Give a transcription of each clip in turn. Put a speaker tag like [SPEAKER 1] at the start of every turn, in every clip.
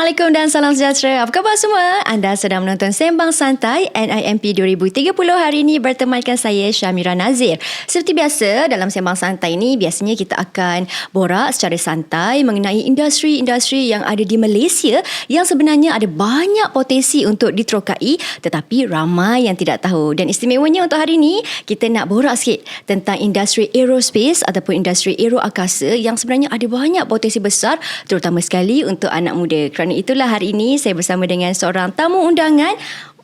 [SPEAKER 1] Assalamualaikum dan salam sejahtera. Apa khabar semua? Anda sedang menonton Sembang Santai NIMP 2030. Hari ini bertemankan saya Syamira Nazir. Seperti biasa dalam Sembang Santai ini, biasanya kita akan borak secara santai mengenai industri-industri yang ada di Malaysia yang sebenarnya ada banyak potensi untuk diterokai tetapi ramai yang tidak tahu. Dan istimewanya untuk hari ini, kita nak borak sikit tentang industri aerospace ataupun industri aeroangkasa yang sebenarnya ada banyak potensi besar terutama sekali untuk anak muda. Kerana itulah hari ini saya bersama dengan seorang tamu undangan,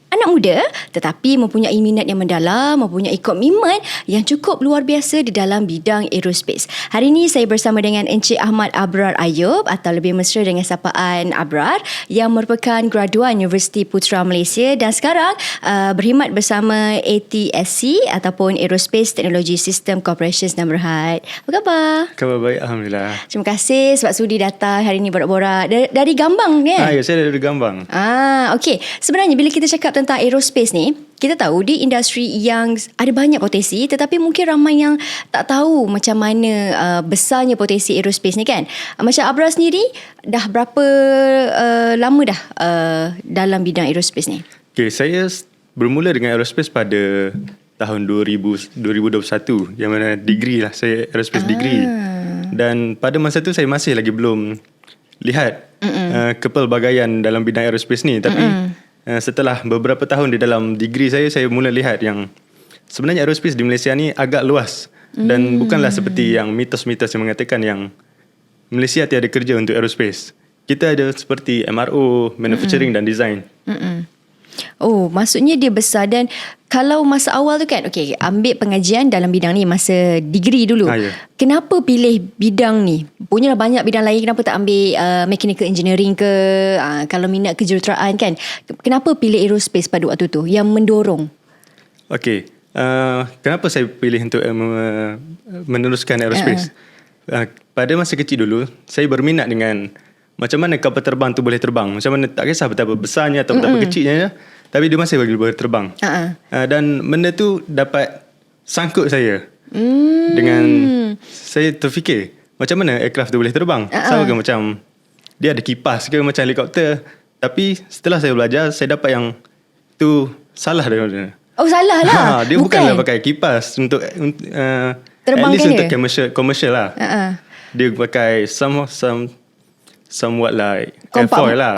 [SPEAKER 1] anak muda tetapi mempunyai minat yang mendalam, mempunyai komitmen yang cukup luar biasa di dalam bidang aerospace. Hari ini saya bersama dengan Encik Ahmad Abrar Ayub atau lebih mesra dengan sapaan Abrar yang merupakan graduan Universiti Putra Malaysia dan sekarang berkhidmat bersama ATSC ataupun Aerospace Technology System Corporation Sdn Bhd. Apa khabar?
[SPEAKER 2] Khabar baik, Alhamdulillah.
[SPEAKER 1] Terima kasih sebab sudi datang hari ini borak-borak dari Gambang kan?
[SPEAKER 2] Ya, saya dari Gambang.
[SPEAKER 1] Okey. Sebenarnya bila kita cakap tentang aerospace ni, kita tahu di industri yang ada banyak potensi tetapi mungkin ramai yang tak tahu macam mana besarnya potensi aerospace ni kan. Macam Abra sendiri dah berapa lama dah dalam bidang aerospace ni?
[SPEAKER 2] Okay, saya bermula dengan aerospace pada tahun 2021 yang mana degree lah, saya aerospace degree. Dan pada masa tu saya masih lagi belum lihat kepelbagaian dalam bidang aerospace ni. Tapi setelah beberapa tahun di dalam degree saya mula lihat yang sebenarnya aerospace di Malaysia ni agak luas. Dan bukanlah seperti yang mitos-mitos yang mengatakan yang Malaysia tiada kerja untuk aerospace. Kita ada seperti MRO, manufacturing dan design.
[SPEAKER 1] Oh, maksudnya dia besar. Dan kalau masa awal tu kan, okay, ambil pengajian dalam bidang ni masa degree dulu.
[SPEAKER 2] Ya.
[SPEAKER 1] Kenapa pilih bidang ni? Punyalah banyak bidang lain, kenapa tak ambil mechanical engineering ke? Kalau minat kejuruteraan kan, kenapa pilih aerospace pada waktu tu yang mendorong?
[SPEAKER 2] Okay, kenapa saya pilih untuk meneruskan aerospace? Pada masa kecil dulu, saya berminat dengan macam mana kapal terbang tu boleh terbang. Macam mana, tak kisah betapa besarnya atau betapa kecilnya, tapi dia masih boleh terbang. Dan benda tu dapat sangkut saya. Dengan saya terfikir macam mana aircraft tu boleh terbang. Sama ke macam dia ada kipas ke macam helikopter. Tapi setelah saya belajar, saya dapat yang tu salah dia.
[SPEAKER 1] Oh, salah lah.
[SPEAKER 2] Dia bukanlah pakai kipas untuk
[SPEAKER 1] terbang,
[SPEAKER 2] at least
[SPEAKER 1] kan
[SPEAKER 2] untuk
[SPEAKER 1] dia?
[SPEAKER 2] commercial lah. Dia pakai somewhat like airfoil lah.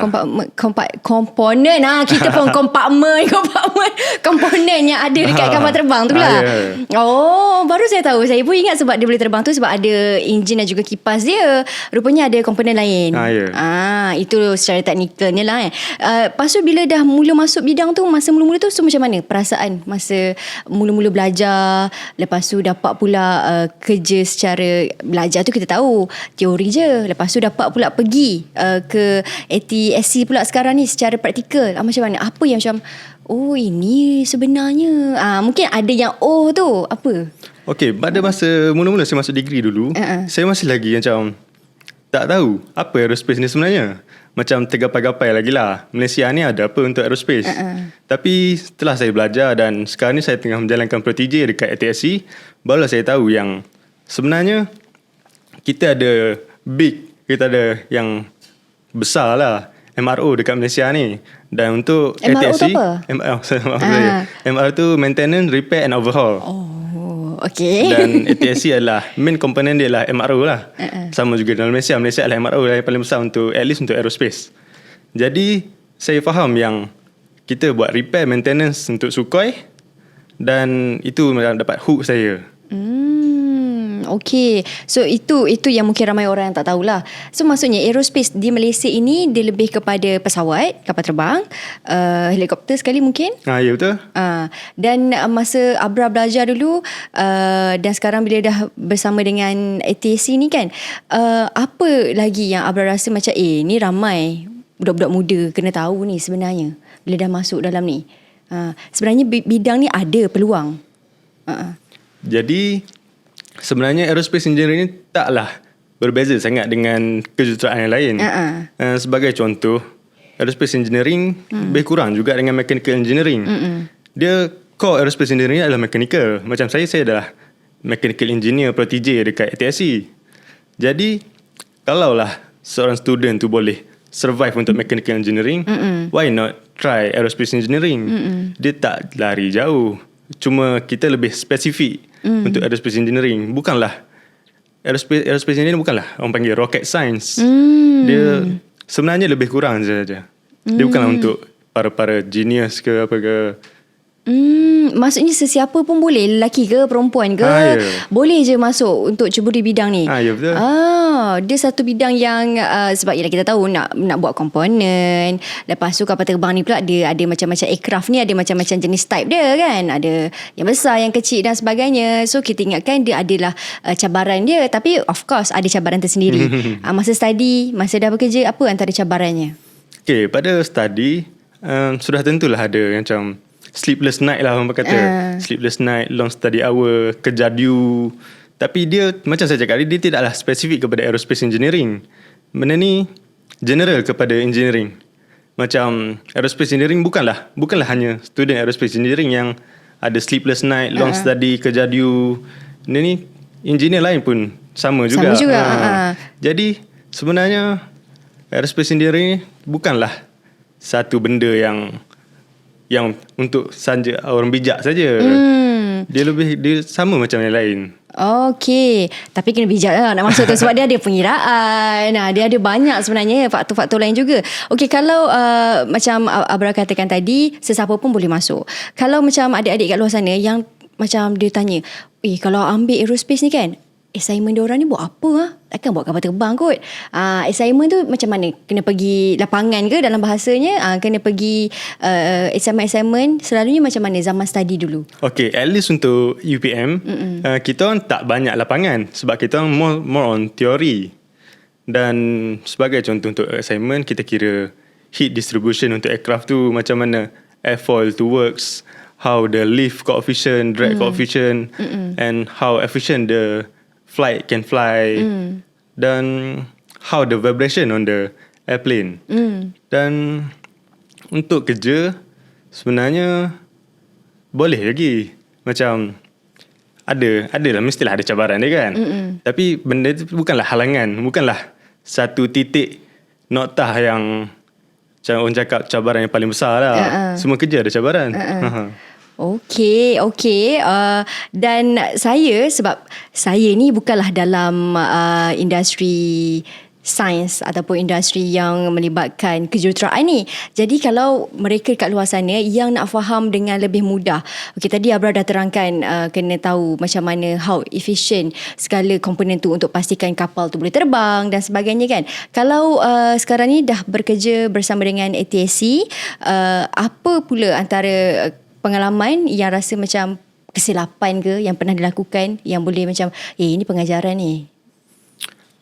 [SPEAKER 1] Komponen kita pun kompartmen komponen yang ada dekat kapal terbang tu lah. Oh, baru saya tahu. Saya pun ingat sebab dia boleh terbang tu sebab ada enjin dan juga kipas dia. Rupanya ada komponen lain. Itu secara teknikalnya lah. Lepas tu bila dah mula masuk bidang tu, masa mula-mula tu macam mana perasaan masa mula-mula belajar, lepas tu dapat pula kerja secara belajar tu kita tahu teori je, lepas tu dapat pula pergi ke ATSC pula sekarang ni secara praktikal. Macam mana? Apa yang macam ini sebenarnya mungkin ada yang tu apa?
[SPEAKER 2] Okay, pada masa mula-mula saya masuk degree dulu, saya masih lagi macam tak tahu apa aerospace ni sebenarnya. Macam tergapai-gapai lagi lah, Malaysia ni ada apa untuk aerospace. Tapi setelah saya belajar dan sekarang ni saya tengah menjalankan Pro TJ dekat ATSC, barulah saya tahu yang sebenarnya kita ada kita ada yang besar lah, MRO dekat Malaysia ni. Dan untuk
[SPEAKER 1] MRO
[SPEAKER 2] ATSC,
[SPEAKER 1] tu apa?
[SPEAKER 2] MRO tu maintenance, repair and overhaul.
[SPEAKER 1] Okay.
[SPEAKER 2] Dan ATSC adalah main komponen dia lah MRO lah. Sama juga dalam Malaysia adalah MRO yang paling besar untuk, at least untuk aerospace. Jadi saya faham yang kita buat repair maintenance untuk Sukhoi, dan itu dapat hook saya.
[SPEAKER 1] Okay. So itu yang mungkin ramai orang yang tak tahulah. So maksudnya aerospace di Malaysia ini dia lebih kepada pesawat, kapal terbang, helikopter sekali mungkin.
[SPEAKER 2] Ya, betul.
[SPEAKER 1] Dan masa Abra belajar dulu dan sekarang bila dah bersama dengan ATSC ni kan, apa lagi yang Abra rasa macam ni ramai budak-budak muda kena tahu ni sebenarnya bila dah masuk dalam ni. Sebenarnya bidang ni ada peluang.
[SPEAKER 2] Jadi sebenarnya aerospace engineering ni taklah berbeza sangat dengan kejuruteraan yang lain. Sebagai contoh, aerospace engineering lebih kurang juga dengan mechanical engineering. Dia core aerospace engineering adalah mechanical. Macam saya adalah mechanical engineer Pro TJ dekat ATSC. Jadi kalaulah seorang student tu boleh survive untuk mechanical engineering, why not try aerospace engineering? Dia tak lari jauh. Cuma kita lebih spesifik untuk aerospace engineering. Bukanlah aerospace engineering bukanlah orang panggil rocket science. Dia sebenarnya lebih kurang saja. Dia bukanlah untuk para genius ke apa ke.
[SPEAKER 1] Maksudnya sesiapa pun boleh, lelaki ke perempuan ke, boleh je masuk untuk ceburi bidang ni.
[SPEAKER 2] Ya betul.
[SPEAKER 1] Dia satu bidang yang sebab ialah kita tahu nak buat komponen. Lepas tu kapal terbang ni pula dia ada macam-macam aircraft ni, ada macam-macam jenis type dia kan. Ada yang besar, yang kecil dan sebagainya. So kita ingatkan dia adalah cabaran dia, tapi of course ada cabaran tersendiri. Masa study, masa dah bekerja, apa antara cabarannya?
[SPEAKER 2] Okay, pada study sudah tentulah ada macam sleepless night lah orang kata. Sleepless night, long study hour, kejar due. Tapi dia, macam saya cakap, dia tidaklah spesifik kepada aerospace engineering. Benda ni general kepada engineering. Macam aerospace engineering bukanlah hanya student aerospace engineering yang ada sleepless night, long study, kejar due. Benda ni engineer lain pun sama juga. Jadi sebenarnya aerospace engineering bukanlah satu benda yang untuk saja orang bijak saja. Dia sama macam yang lain.
[SPEAKER 1] Okey, tapi kena bijak lah nak masuk tu sebab dia ada pengiraan. Dia ada banyak sebenarnya faktor-faktor lain juga. Okey, kalau macam Abra katakan tadi, sesiapa pun boleh masuk. Kalau macam adik-adik kat luar sana yang macam dia tanya, kalau ambil aerospace ni kan, assignment diorang ni buat apa? Takkan buat kapal terbang kot. Assignment tu macam mana? Kena pergi lapangan ke dalam bahasanya? Kena pergi assignment selalunya macam mana zaman study dulu?
[SPEAKER 2] Okay, at least untuk UPM, kita orang tak banyak lapangan sebab kita orang more on teori. Dan sebagai contoh untuk assignment, kita kira heat distribution untuk aircraft tu macam mana airfoil tu works, how the lift coefficient, drag coefficient, and how efficient the flight can fly, dan how the vibration on the airplane. Dan untuk kerja sebenarnya boleh lagi, macam adalah mestilah ada cabaran dia kan. Tapi benda itu bukanlah halangan, bukanlah satu titik noktah yang macam orang cakap cabaran yang paling besar lah. Semua kerja ada cabaran.
[SPEAKER 1] Okey. Dan sebab saya ni bukanlah dalam industri sains ataupun industri yang melibatkan kejuruteraan ni. Jadi kalau mereka kat luar sana yang nak faham dengan lebih mudah. Okey, tadi Abra dah terangkan kena tahu macam mana how efficient segala komponen tu untuk pastikan kapal tu boleh terbang dan sebagainya kan. Kalau sekarang ni dah bekerja bersama dengan ATSC, apa pula antara pengalaman yang rasa macam kesilapan ke yang pernah dilakukan yang boleh macam ini pengajaran ni?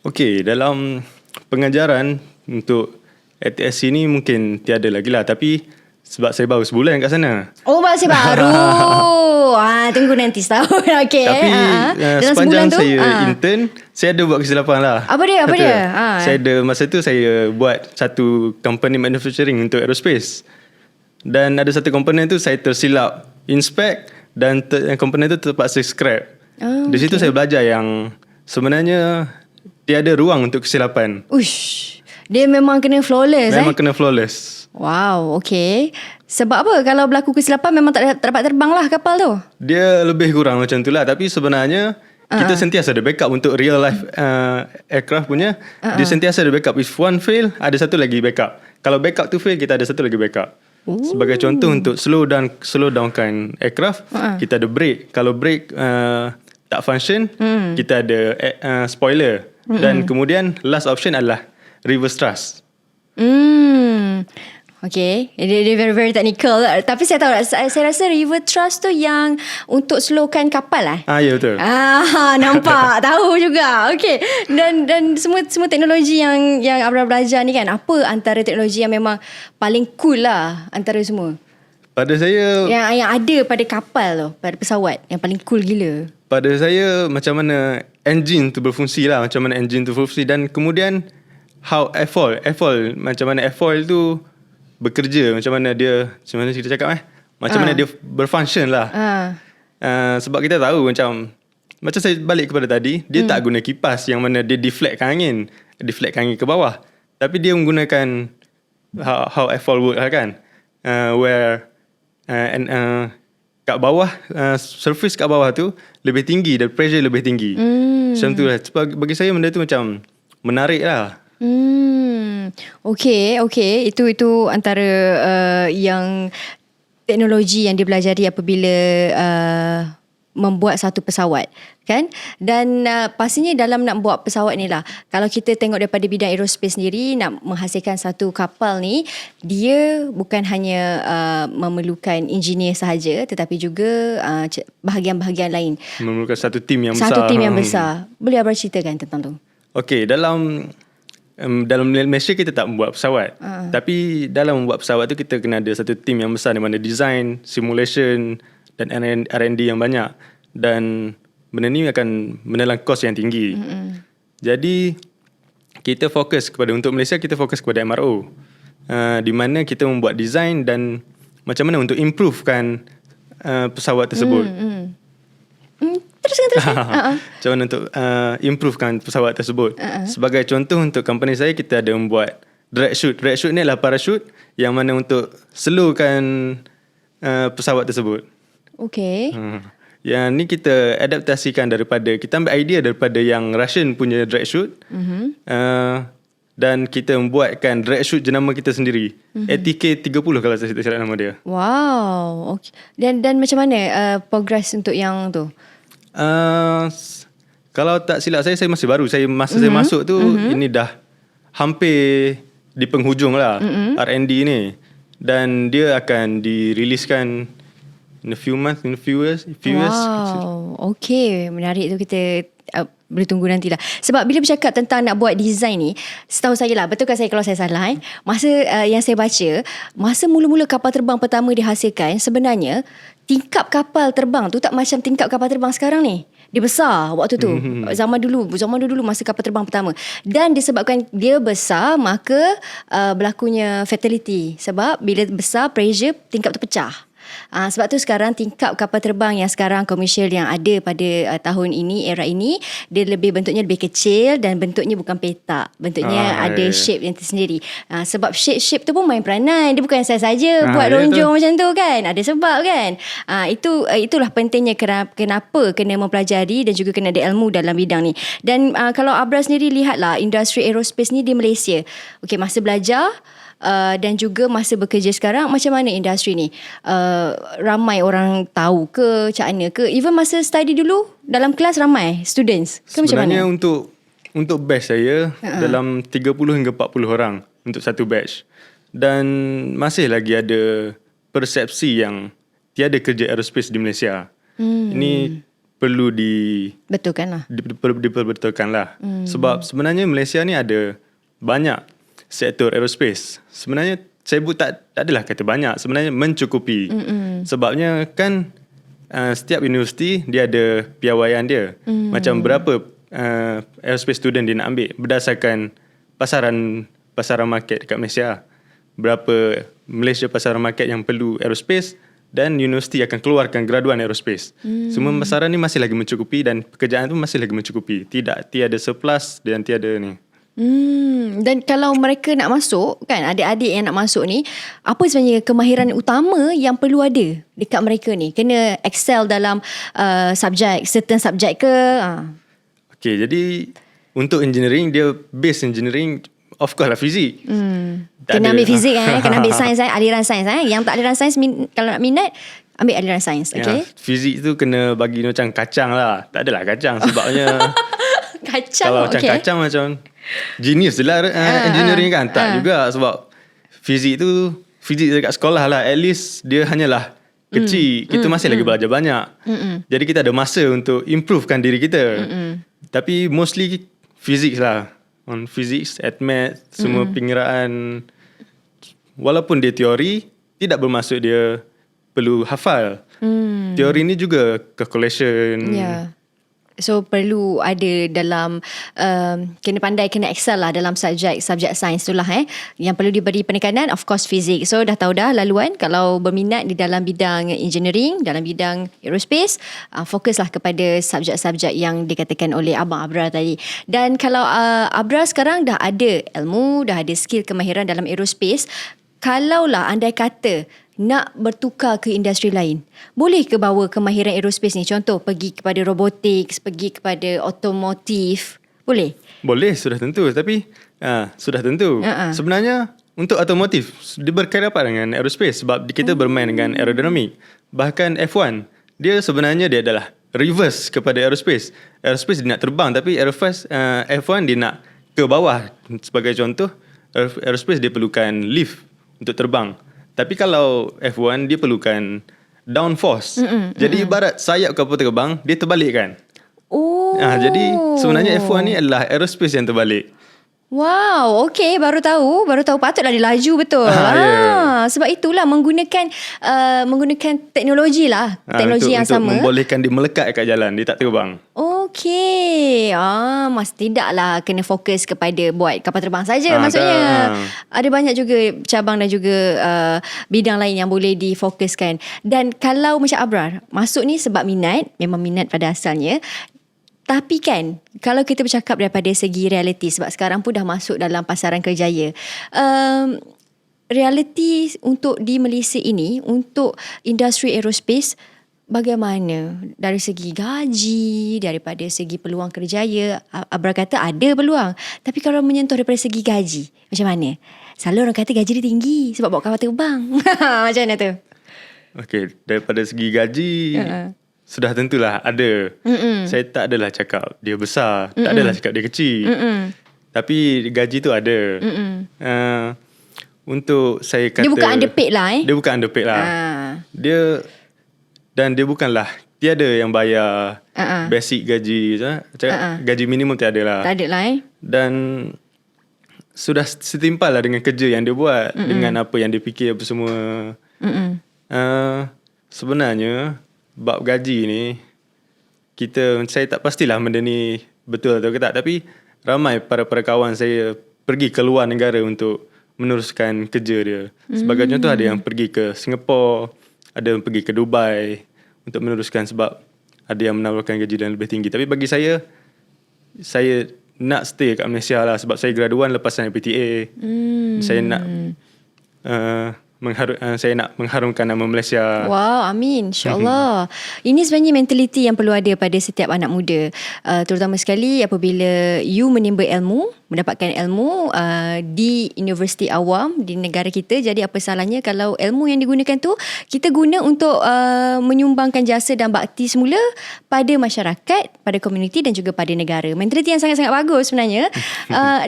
[SPEAKER 2] Okey, dalam pengajaran untuk ATSC ni mungkin tiada lagi lah. Tapi sebab saya baru sebulan kat sana.
[SPEAKER 1] Masih baru. Tunggu nanti setahun. Okey.
[SPEAKER 2] Tapi sepanjang saya intern, saya ada buat kesilapan lah.
[SPEAKER 1] Apa dia?
[SPEAKER 2] Saya ada, masa tu saya buat satu company manufacturing untuk aerospace. Dan ada satu komponen tu saya tersilap inspect dan komponen tu terpaksa scrap. Di situ saya belajar yang sebenarnya tiada ruang untuk kesilapan.
[SPEAKER 1] Dia memang kena flawless.
[SPEAKER 2] Memang kena flawless.
[SPEAKER 1] Wow, okey. Sebab apa? Kalau berlaku kesilapan memang tak dapat terbang lah kapal tu.
[SPEAKER 2] Dia lebih kurang macam tu lah. Tapi sebenarnya kita sentiasa ada backup untuk real life aircraft punya. Dia sentiasa ada backup. If one fail, ada satu lagi backup. Kalau backup tu fail, kita ada satu lagi backup. Sebagai contoh untuk slow downkan aircraft, kita ada brake. Kalau brake tak function, kita ada spoiler. Dan kemudian last option adalah reverse thrust.
[SPEAKER 1] Okay, dia very very technical. Tapi saya tahu, saya rasa reverse thrust tu yang untuk slowkan kapal lah.
[SPEAKER 2] Ya betul.
[SPEAKER 1] Nampak tahu juga. Okay. Dan semua teknologi yang Abra belajar ni kan, apa antara teknologi yang memang paling cool lah antara semua?
[SPEAKER 2] Pada saya
[SPEAKER 1] yang ada pada kapal tu, pada pesawat, yang paling cool gila.
[SPEAKER 2] Pada saya macam mana engine tu berfungsi lah, macam mana engine tu berfungsi, dan kemudian how airfoil macam mana airfoil tu bekerja, macam mana kita cakap macam mana dia berfunction lah. Sebab kita tahu macam saya balik kepada tadi, dia tak guna kipas yang mana dia deflectkan angin ke bawah. Tapi dia menggunakan how F-Fall work lah kan. Where kat bawah, surface kat bawah tu lebih tinggi dan pressure lebih tinggi. Macam tu lah. Bagi saya benda tu macam menarik lah.
[SPEAKER 1] Okay. Itu antara yang teknologi yang dipelajari apabila membuat satu pesawat, kan? Dan pastinya dalam nak buat pesawat ni lah, kalau kita tengok daripada bidang aerospace sendiri, nak menghasilkan satu kapal ni, dia bukan hanya memerlukan engineer sahaja, tetapi juga bahagian-bahagian lain.
[SPEAKER 2] Memerlukan satu tim yang besar.
[SPEAKER 1] Satu tim yang besar. Boleh Abang ceritakan tentang tu?
[SPEAKER 2] Okay, dalam Malaysia kita tak membuat pesawat. Tapi dalam membuat pesawat tu kita kena ada satu tim yang besar, di mana design, simulation dan R&D yang banyak. Dan benda ni akan menelan kos yang tinggi. Jadi kita fokus kepada, untuk Malaysia kita fokus kepada MRO. Di mana kita membuat design dan macam mana untuk improvekan pesawat tersebut.
[SPEAKER 1] Teruskan.
[SPEAKER 2] Macam mana untuk improvekan pesawat tersebut. Sebagai contoh, untuk company saya, kita ada membuat drag chute. Drag chute ni adalah parachute yang mana untuk slowkan pesawat tersebut.
[SPEAKER 1] Okay.
[SPEAKER 2] Yang ni kita adaptasikan daripada, kita ambil idea daripada yang Russian punya drag chute. Dan kita membuatkan drag chute jenama kita sendiri. ATK 30 kalau saya tak silap nama dia.
[SPEAKER 1] Wow. Okay. Dan macam mana progress untuk yang tu?
[SPEAKER 2] Kalau tak silap saya masih baru. Saya masuk tu, ini dah hampir di penghujung lah R&D ni. Dan dia akan diriliskan in a few years.
[SPEAKER 1] Wow. Okay, menarik tu. Kita boleh tunggu nantilah. Sebab bila bercakap tentang nak buat design ni, setahu saya lah, betulkan saya kalau saya salah, masa yang saya baca, masa mula-mula kapal terbang pertama dihasilkan, sebenarnya tingkap kapal terbang tu tak macam tingkap kapal terbang sekarang ni. Dia besar waktu tu. Zaman dulu masa kapal terbang pertama. Dan disebabkan dia besar, maka berlakunya fatality. Sebab bila besar, pressure tingkap tu pecah. Sebab tu sekarang tingkap kapal terbang yang sekarang komersial yang ada pada tahun ini, era ini, dia bentuknya lebih kecil dan bentuknya bukan petak. Bentuknya ada shape yang tersendiri. Sebab shape tu pun main peranan. Dia bukan saja buat lonjong macam tu kan. Ada sebab kan. Itulah pentingnya kenapa kena mempelajari dan juga kena ada ilmu dalam bidang ni. Dan kalau Abra sendiri lihatlah industri aerospace ni di Malaysia. Okay, masa belajar dan juga masa bekerja sekarang, macam mana industri ni? Ramai orang tahu ke, macam mana ke? Even masa study dulu, dalam kelas ramai students ke?
[SPEAKER 2] Sebenarnya
[SPEAKER 1] macam mana?
[SPEAKER 2] untuk batch saya, dalam 30 hingga 40 orang untuk satu batch. Dan masih lagi ada persepsi yang tiada kerja aerospace di Malaysia. Ini perlu diperbetulkan lah. Sebab sebenarnya Malaysia ni ada banyak sektor aerospace. Sebenarnya saya tak adalah kata banyak, sebenarnya mencukupi. Sebabnya kan setiap universiti dia ada piawaian dia. Macam berapa aerospace student dia nak ambil berdasarkan pasaran market dekat Malaysia. Berapa Malaysia pasaran market yang perlu aerospace, dan universiti akan keluarkan graduan aerospace. Semua pasaran ni masih lagi mencukupi dan pekerjaan tu masih lagi mencukupi. Tiada surplus dan tiada ni.
[SPEAKER 1] Dan kalau mereka nak masuk kan, adik-adik yang nak masuk ni, apa sebenarnya kemahiran utama yang perlu ada dekat mereka ni? Kena excel dalam certain subjek ke?
[SPEAKER 2] Okay, jadi untuk engineering, dia base engineering of course lah fizik.
[SPEAKER 1] Kena ambil fizik kena ambil sains, aliran sains. Yang tak aliran sains, kalau nak minat, ambil aliran sains. Okay?
[SPEAKER 2] Fizik tu kena bagi macam kacang lah. Tak adalah kacang sebabnya
[SPEAKER 1] kacang.
[SPEAKER 2] Kalau macam kacang macam genius je lah engineering kan. Tak juga, sebab fizik dekat sekolah lah, at least dia hanyalah kecil. Kita masih lagi belajar banyak. Jadi kita ada masa untuk improvekan diri kita. Tapi mostly physics lah. On physics, at math, semua pengiraan. Walaupun dia teori, tidak bermaksud dia perlu hafal. Teori ni juga calculation.
[SPEAKER 1] So perlu ada dalam kena pandai, kena excel lah dalam subjek sains tu lah Yang perlu diberi penekanan of course fizik. So dah tahu dah laluan kalau berminat di dalam bidang engineering, dalam bidang aerospace, fokuslah kepada subjek-subjek yang dikatakan oleh Abang Abrar tadi. Dan kalau Abrar sekarang dah ada ilmu, dah ada skill kemahiran dalam aerospace, kalaulah andai kata nak bertukar ke industri lain, boleh ke bawa kemahiran aerospace ni? Contoh, pergi kepada robotics, pergi kepada otomotif. Boleh?
[SPEAKER 2] Boleh, sudah tentu. Tapi sudah tentu. Sebenarnya untuk otomotif, dia berkait rapat dengan aerospace sebab kita bermain dengan aerodinamik. Bahkan F1, dia sebenarnya dia adalah reverse kepada aerospace. Aerospace dia nak terbang, tapi F1 dia nak ke bawah. Sebagai contoh, aerospace dia perlukan lift untuk terbang. Tapi kalau F1 dia perlukan downforce. Jadi ibarat sayap kapal terbang, dia terbalikkan. Jadi sebenarnya F1 ni adalah aerospace yang terbalik.
[SPEAKER 1] Wow, okey, baru tahu. Patutlah dia laju betul. Sebab itulah menggunakan teknologi lah. Teknologi yang sama.
[SPEAKER 2] Untuk membolehkan dia melekat kat jalan, dia tak terbang.
[SPEAKER 1] Okey. Mas tidaklah kena fokus kepada buat kapal terbang saja maksudnya. Ada banyak juga cabang dan juga bidang lain yang boleh difokuskan. Dan kalau macam Abrar masuk ni sebab minat, memang minat pada asalnya. Tapi kan, kalau kita bercakap daripada segi realiti, sebab sekarang pun dah masuk dalam pasaran kerjaya, realiti untuk di Malaysia ini, untuk industri aerospace, bagaimana? Dari segi gaji, daripada segi peluang kerjaya, Abrar kata ada peluang. Tapi kalau menyentuh daripada segi gaji, macam mana? Selalu orang kata gaji dia tinggi sebab bawa kapal terbang. Macam mana tu?
[SPEAKER 2] Okey, daripada segi gaji... Sudah tentulah ada. Saya tak adalah cakap dia besar, tak adalah cakap dia kecil. Tapi gaji tu ada. Untuk saya kata,
[SPEAKER 1] dia bukan underpaid lah
[SPEAKER 2] Dia bukan underpaid lah. Dia bukanlah tiada yang bayar basic gaji. Gaji minimum tiada lah.
[SPEAKER 1] Tak ada lah
[SPEAKER 2] Dan sudah setimpal lah dengan kerja yang dia buat, dengan apa yang dia fikir apa semua. Sebenarnya bab gaji ni, saya tak pastilah benda ni betul atau tak, tapi ramai para kawan saya pergi ke luar negara untuk meneruskan kerja dia. Sebagai contoh, ada yang pergi ke Singapura, ada yang pergi ke Dubai untuk meneruskan sebab ada yang menawarkan gaji yang lebih tinggi. Tapi bagi saya nak stay kat Malaysia lah sebab saya graduan lepasan PTA. Saya nak saya nak mengharumkan nama Malaysia.
[SPEAKER 1] Wow, amin, insyaAllah. Ini sebenarnya mentaliti yang perlu ada pada setiap anak muda, terutama sekali apabila you menimba ilmu, mendapatkan ilmu di universiti awam di negara kita. Jadi apa salahnya kalau ilmu yang digunakan tu kita guna untuk menyumbangkan jasa dan bakti semula pada masyarakat, pada komuniti dan juga pada negara. Mentaliti yang sangat-sangat bagus sebenarnya.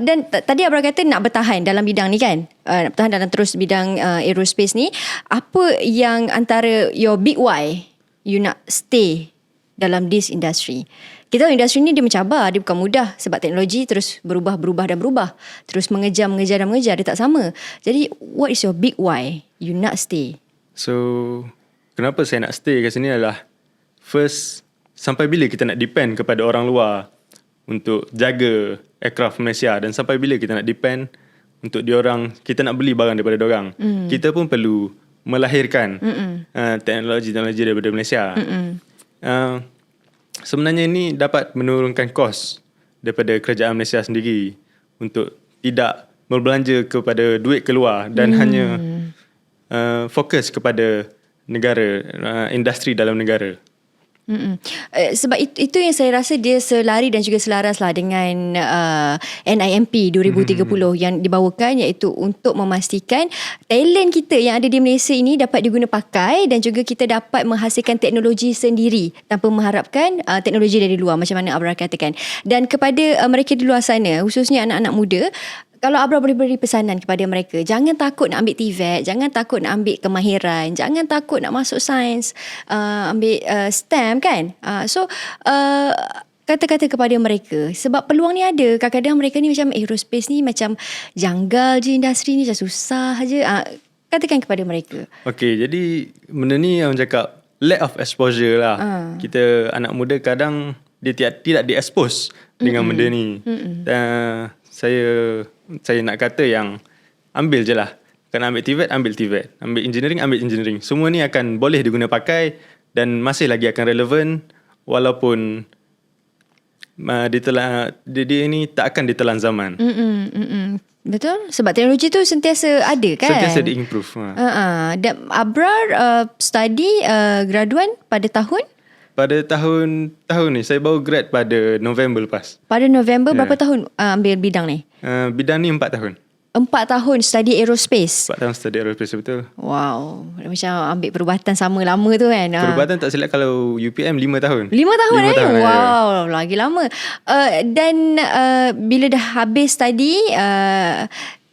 [SPEAKER 1] Dan tadi Abrar kata nak bertahan dalam bidang ni kan, bertahan dalam terus bidang aerospace ni. Apa yang antara your big why you nak stay dalam this industry? Kita tahu industri ni dia mencabar, dia bukan mudah sebab teknologi terus berubah. Terus mengejar, dia tak sama. Jadi what is your big why you nak stay?
[SPEAKER 2] So, kenapa saya nak stay kat sini adalah, first, sampai bila kita nak depend kepada orang luar untuk jaga aircraft Malaysia, dan sampai bila kita nak depend untuk diorang, kita nak beli barang daripada diorang. Kita pun perlu melahirkan teknologi daripada Malaysia. Sebenarnya ini dapat menurunkan kos daripada kerajaan Malaysia sendiri untuk tidak berbelanja kepada duit keluar dan hanya fokus kepada negara, industri dalam negara.
[SPEAKER 1] Sebab itu yang saya rasa dia selari dan juga selaras lah dengan NIMP 2030 yang dibawakan, iaitu untuk memastikan talent kita yang ada di Malaysia ini dapat diguna pakai dan juga kita dapat menghasilkan teknologi sendiri tanpa mengharapkan teknologi dari luar, macam mana Abrar katakan. Dan kepada mereka di luar sana, khususnya anak-anak muda, kalau Abrar boleh beri pesanan kepada mereka, jangan takut nak ambil TVET, jangan takut nak ambil kemahiran, jangan takut nak masuk sains, ambil STEM kan. Kata-kata kepada mereka, sebab peluang ni ada. Kadang-kadang mereka ni macam aerospace ni macam janggal je, industri ni macam susah je. Katakan kepada mereka.
[SPEAKER 2] Okay, jadi benda ni yang cakap lack of exposure lah. Kita anak muda kadang tidak di-expose dengan benda ni. Saya nak kata yang ambil je lah. Kena ambil TVET, ambil TVET. Ambil engineering, ambil engineering. Semua ni akan boleh diguna pakai dan masih lagi akan relevan walaupun dia ni tak akan ditelan zaman.
[SPEAKER 1] Betul, sebab teknologi tu sentiasa ada kan.
[SPEAKER 2] Sentiasa di-improve.
[SPEAKER 1] Dan Abrar study graduan pada tahun?
[SPEAKER 2] Pada tahun ni saya baru grad pada November lepas.
[SPEAKER 1] Pada November berapa tahun ambil bidang ni?
[SPEAKER 2] Bidang ni 4 tahun.
[SPEAKER 1] 4 tahun study aerospace.
[SPEAKER 2] 4 tahun study aerospace, betul.
[SPEAKER 1] Wow, macam ambil perubatan sama lama tu kan.
[SPEAKER 2] Perubatan tak silap kalau UPM 5 tahun.
[SPEAKER 1] 5 tahun
[SPEAKER 2] 5 tahun,
[SPEAKER 1] wow, lagi lama. Dan bila dah habis study,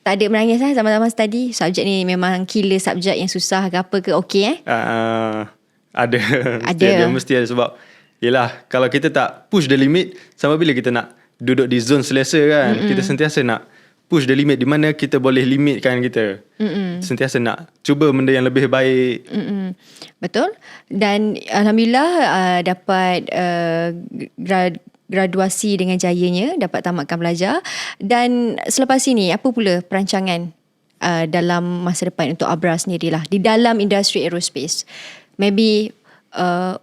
[SPEAKER 1] tak ada menangis sama-sama study. Subjek ni memang killer subjek yang susah ke apa ke, okey
[SPEAKER 2] Ada. Mesti ada sebab yelah, kalau kita tak push the limit, sampai bila kita nak duduk di zone selesa kan. Kita sentiasa nak push the limit, di mana kita boleh limitkan kita. Sentiasa nak cuba benda yang lebih baik.
[SPEAKER 1] Betul. Dan Alhamdulillah dapat graduasi dengan jayanya, dapat tamatkan belajar. Dan selepas ini apa pula perancangan dalam masa depan untuk Abrar sendirilah di dalam industri aerospace? Maybe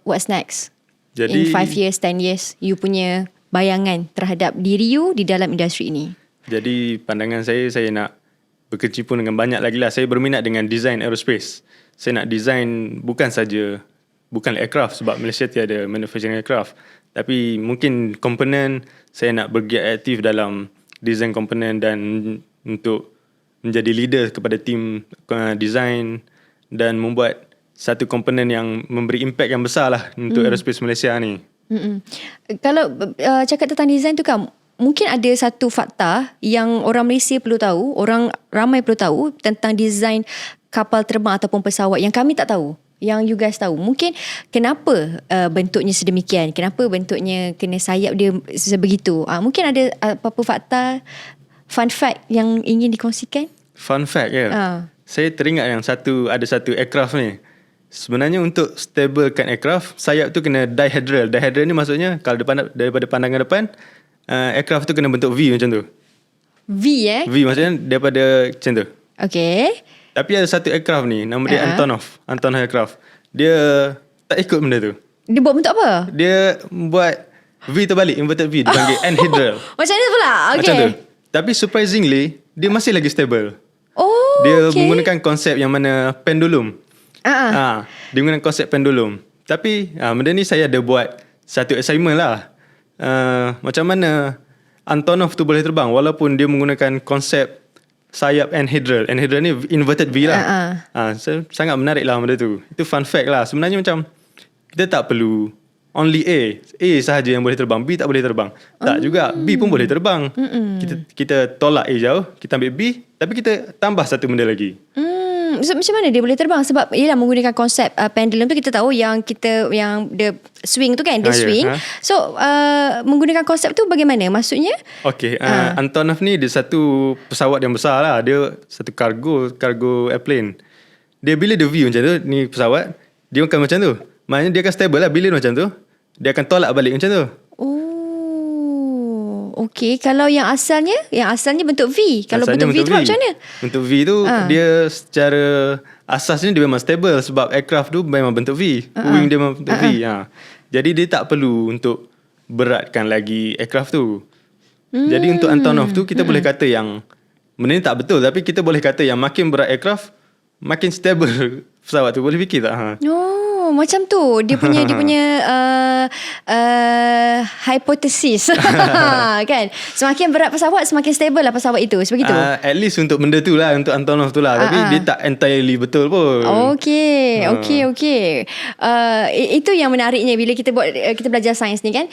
[SPEAKER 1] what's next?
[SPEAKER 2] Jadi,
[SPEAKER 1] in 5 years, 10 years, you punya bayangan terhadap diri you di dalam industri ini.
[SPEAKER 2] Jadi pandangan saya nak berkecimpung dengan banyak lagi lah. Saya berminat dengan design aerospace. Saya nak design bukan aircraft, sebab Malaysia tiada manufacturing aircraft. Tapi mungkin komponen, saya nak bergiat aktif dalam design komponen dan untuk menjadi leader kepada tim design dan membuat satu komponen yang memberi impact yang besar lah untuk aerospace Malaysia ni.
[SPEAKER 1] Kalau cakap tentang design tu kan, mungkin ada satu fakta yang orang Malaysia perlu tahu, orang ramai perlu tahu tentang design kapal terbang ataupun pesawat yang kami tak tahu, yang you guys tahu. Mungkin kenapa bentuknya sedemikian, kenapa bentuknya kena sayap dia sebegitu. Mungkin ada apa-apa fakta, fun fact yang ingin dikongsikan?
[SPEAKER 2] Fun fact saya teringat yang ada satu aircraft ni. Sebenarnya untuk stablekan aircraft, sayap tu kena dihedral. Dihedral ni maksudnya kalau daripada pandangan depan, aircraft tu kena bentuk V macam tu.
[SPEAKER 1] V
[SPEAKER 2] V maksudnya daripada macam tu.
[SPEAKER 1] Okay.
[SPEAKER 2] Tapi ada satu aircraft ni, nama dia Antonov aircraft. Dia tak ikut benda tu.
[SPEAKER 1] Dia buat bentuk apa?
[SPEAKER 2] Dia buat V terbalik, inverted V, dipanggil anhedral.
[SPEAKER 1] Macam mana pula? Okay.
[SPEAKER 2] Macam tu. Tapi surprisingly, dia masih lagi stable. Dia menggunakan konsep yang mana pendulum. Dia menggunakan konsep pendulum. Tapi benda ni saya ada buat satu assignment lah. Macam mana Antonov tu boleh terbang walaupun dia menggunakan konsep sayap anhedral. Anhedral ni inverted V lah. Sangat menarik lah benda tu. Itu fun fact lah. Sebenarnya macam kita tak perlu only A sahaja yang boleh terbang, B tak boleh terbang. Tak juga, B pun boleh terbang. Kita tolak A jauh, kita ambil B, tapi kita tambah satu benda lagi.
[SPEAKER 1] Macam mana dia boleh terbang? Sebab ialah menggunakan konsep pendulum tu, kita tahu yang dia swing tu kan, dia swing. So menggunakan konsep tu bagaimana maksudnya?
[SPEAKER 2] Okay, Antonov ni dia satu pesawat yang besar lah. Dia satu cargo airplane. Dia bila dia view macam tu, ni pesawat, dia akan macam tu. Maknanya dia akan stable lah. Bila macam tu, dia akan tolak balik macam tu.
[SPEAKER 1] Okey, kalau yang asalnya bentuk V. Kalau bentuk V tu macam mana?
[SPEAKER 2] Bentuk V tu dia secara asasnya dia memang stable sebab aircraft tu memang bentuk V. Wing dia memang bentuk V. Jadi dia tak perlu untuk beratkan lagi aircraft tu. Jadi untuk Antonov tu kita boleh kata yang benda ni tak betul, tapi kita boleh kata yang makin berat aircraft makin stable pesawat tu. Boleh fikir tak?
[SPEAKER 1] Macam tu dia punya hipotesis. Kan, semakin berat pesawat semakin stable lah pesawat itu, sebegitu.
[SPEAKER 2] At least untuk benda tu lah, untuk Antonov tu lah. Tapi dia tak entirely betul pun.
[SPEAKER 1] Okay. Itu yang menariknya bila kita belajar sains ni kan.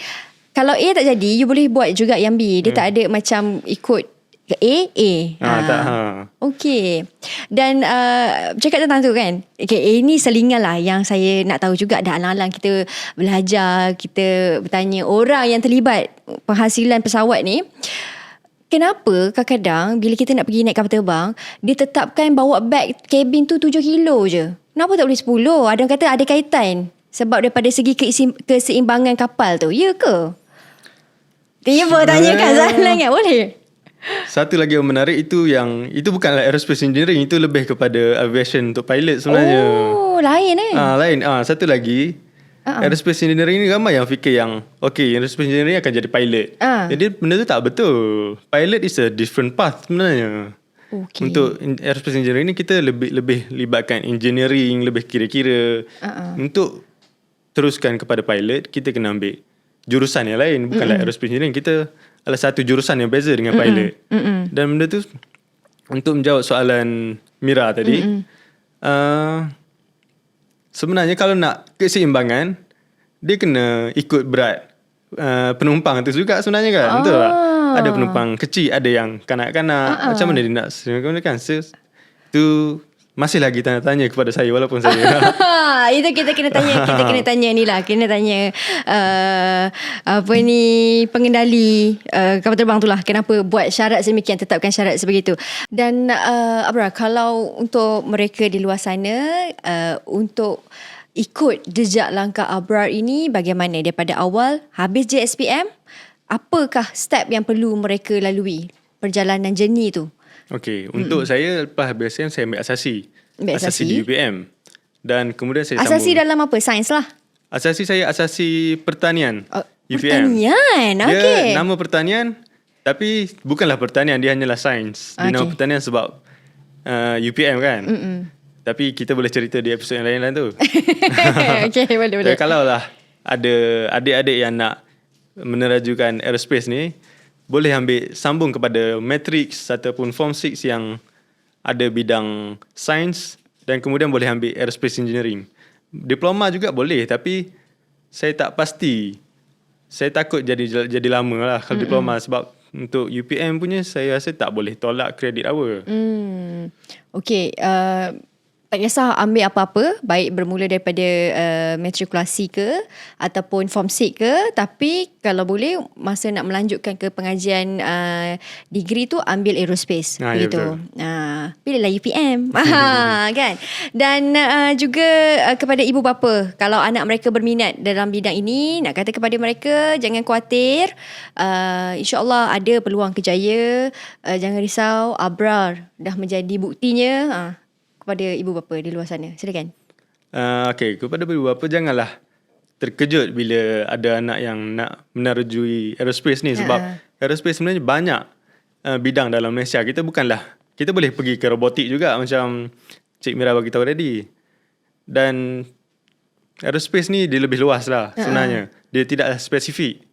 [SPEAKER 1] Kalau A tak jadi, you boleh buat juga yang B. Dia tak ada macam ikut tak. Okay. Dan cakap tentang tu kan, ini selingan lah yang saya nak tahu juga. Dah alang-alang kita belajar, kita bertanya orang yang terlibat penghasilan pesawat ni, kenapa kadang-kadang bila kita nak pergi naik kapal terbang, dia tetapkan bawa beg kabin tu 7 kilo je. Kenapa tak boleh 10? Ada yang kata ada kaitan sebab daripada segi keseimbangan kapal tu. Ya ke? Tiba tanyakan soalan kan, boleh?
[SPEAKER 2] Satu lagi yang menarik itu bukanlah aerospace engineering, itu lebih kepada aviation untuk pilot sebenarnya.
[SPEAKER 1] Oh, lain
[SPEAKER 2] Lain. Satu lagi, aerospace engineering ni ramai yang fikir yang aerospace engineering akan jadi pilot. Jadi benda tu tak betul. Pilot is a different path sebenarnya.
[SPEAKER 1] Okay.
[SPEAKER 2] Untuk aerospace engineering ni kita lebih libatkan engineering, lebih kira-kira. Untuk teruskan kepada pilot, kita kena ambil jurusan yang lain. Bukanlah aerospace engineering, kita adalah satu jurusan yang beza dengan pilot. Dan benda tu, untuk menjawab soalan Mira tadi, sebenarnya kalau nak keseimbangan, dia kena ikut berat penumpang tu juga sebenarnya kan. Betul tak? Ada penumpang kecil, ada yang kanak-kanak. Macam mana dia nak seimbangan? Tu masih lagi tanya-tanya kepada saya walaupun saya
[SPEAKER 1] itu kita kena tanya ni lah, kena tanya pengendali kapal terbang tu lah, kenapa buat syarat sedemikian, tetapkan syarat sebegitu. Dan Abrar, kalau untuk mereka di luar sana, untuk ikut jejak langkah Abrar ini bagaimana daripada awal habis JSPM, apakah step yang perlu mereka lalui perjalanan journey tu?
[SPEAKER 2] Okey, untuk saya lepas habis SPM saya ambil asasi di UPM. Dan kemudian saya
[SPEAKER 1] asasi
[SPEAKER 2] sambung.
[SPEAKER 1] dalam apa? Sains lah.
[SPEAKER 2] Asasi pertanian. UPM.
[SPEAKER 1] Pertanian,
[SPEAKER 2] Dia nama pertanian tapi bukanlah pertanian, dia hanyalah sains. Dia nama pertanian sebab UPM kan. Tapi kita boleh cerita di episod yang lain-lain tu.
[SPEAKER 1] Okey, boleh.
[SPEAKER 2] Dan kalau lah ada adik-adik yang nak menerajukan aerospace ni, boleh ambil sambung kepada matrix ataupun form 6 yang ada bidang sains, dan kemudian boleh ambil aerospace engineering. Diploma juga boleh, tapi saya tak pasti. Saya takut jadi lama lah kalau diploma, sebab untuk UPM punya saya rasa tak boleh tolak credit hour.
[SPEAKER 1] Okey, tak kisah ambil apa-apa, baik bermula daripada matrikulasi ke ataupun form 6 ke, tapi kalau boleh masa nak melanjutkan ke pengajian degree tu ambil aerospace begitu. Pilihlah UPM. Kan. Dan juga kepada ibu bapa, kalau anak mereka berminat dalam bidang ini, nak kata kepada mereka jangan khawatir, insya-Allah ada peluang kejaya, jangan risau, Abrar dah menjadi buktinya. Kepada ibu bapa di luar sana, silakan.
[SPEAKER 2] Okey, kepada ibu bapa janganlah terkejut bila ada anak yang nak menerjui aerospace ni, sebab aerospace sebenarnya banyak bidang dalam Malaysia. Kita boleh pergi ke robotik juga macam Cik Mira bagi tahu tadi. Dan aerospace ni dia lebih luas lah sebenarnya. Dia tidak spesifik.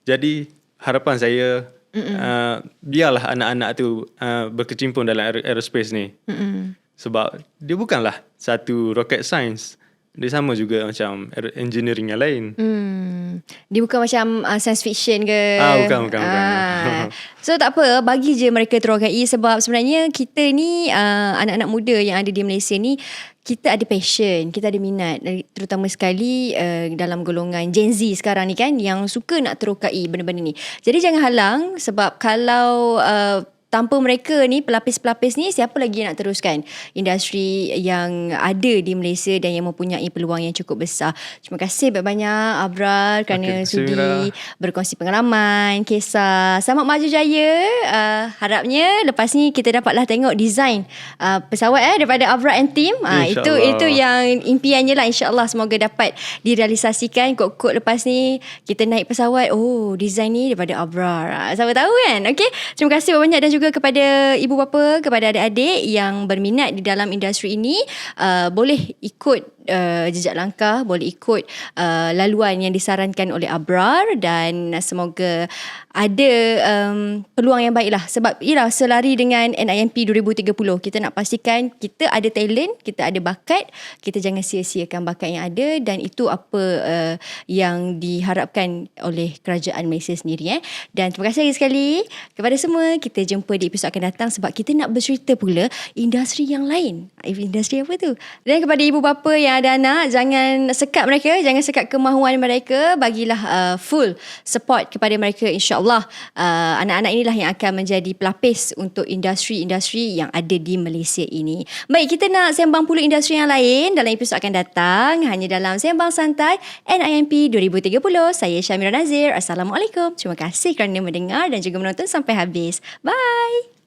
[SPEAKER 2] Jadi harapan saya, biarlah anak-anak tu berkecimpung dalam aerospace ni. Sebab dia bukanlah satu rocket science. Dia sama juga macam engineering yang lain.
[SPEAKER 1] Dia bukan macam science fiction ke?
[SPEAKER 2] Bukan.
[SPEAKER 1] So tak apa, bagi je mereka terogai, sebab sebenarnya kita ni anak-anak muda yang ada di Malaysia ni, kita ada passion, kita ada minat, terutama sekali dalam golongan Gen Z sekarang ni kan, yang suka nak terokai benda-benda ni. Jadi jangan halang, sebab kalau tanpa mereka ni, pelapis-pelapis ni, siapa lagi yang nak teruskan industri yang ada di Malaysia dan yang mempunyai peluang yang cukup besar. Terima kasih banyak-banyak Abrar kerana sudi berkongsi pengalaman, kisah. Selamat maju jaya. Harapnya lepas ni kita dapatlah tengok design pesawat daripada Abrar and team. Itu yang impiannya lah, insya-Allah semoga dapat direalisasikan. Kod-kod lepas ni kita naik pesawat, design ni daripada Abrar. Siapa tahu kan. Okey, terima kasih banyak, dan juga kepada ibu bapa, kepada adik-adik yang berminat di dalam industri ini, boleh ikut jejak langkah, boleh ikut laluan yang disarankan oleh Abrar, dan semoga ada peluang yang baik lah. Sebab ialah selari dengan NIMP 2030, kita nak pastikan kita ada talent, kita ada bakat, kita jangan sia-siakan bakat yang ada, dan itu apa yang diharapkan oleh kerajaan Malaysia sendiri. Dan terima kasih lagi sekali kepada semua. Kita jumpa jumpa di episod akan datang sebab kita nak bercerita pula industri yang lain. Industri apa tu? Dan kepada ibu bapa yang ada anak, jangan sekat mereka, jangan sekat kemahuan mereka, bagilah full support kepada mereka, insya-Allah. Anak-anak inilah yang akan menjadi pelapis untuk industri-industri yang ada di Malaysia ini. Baik, kita nak sembang pula industri yang lain dalam episod akan datang, hanya dalam Sembang Santai NIMP 2030. Saya Syamira Nazir. Assalamualaikum. Terima kasih kerana mendengar dan juga menonton sampai habis. Bye.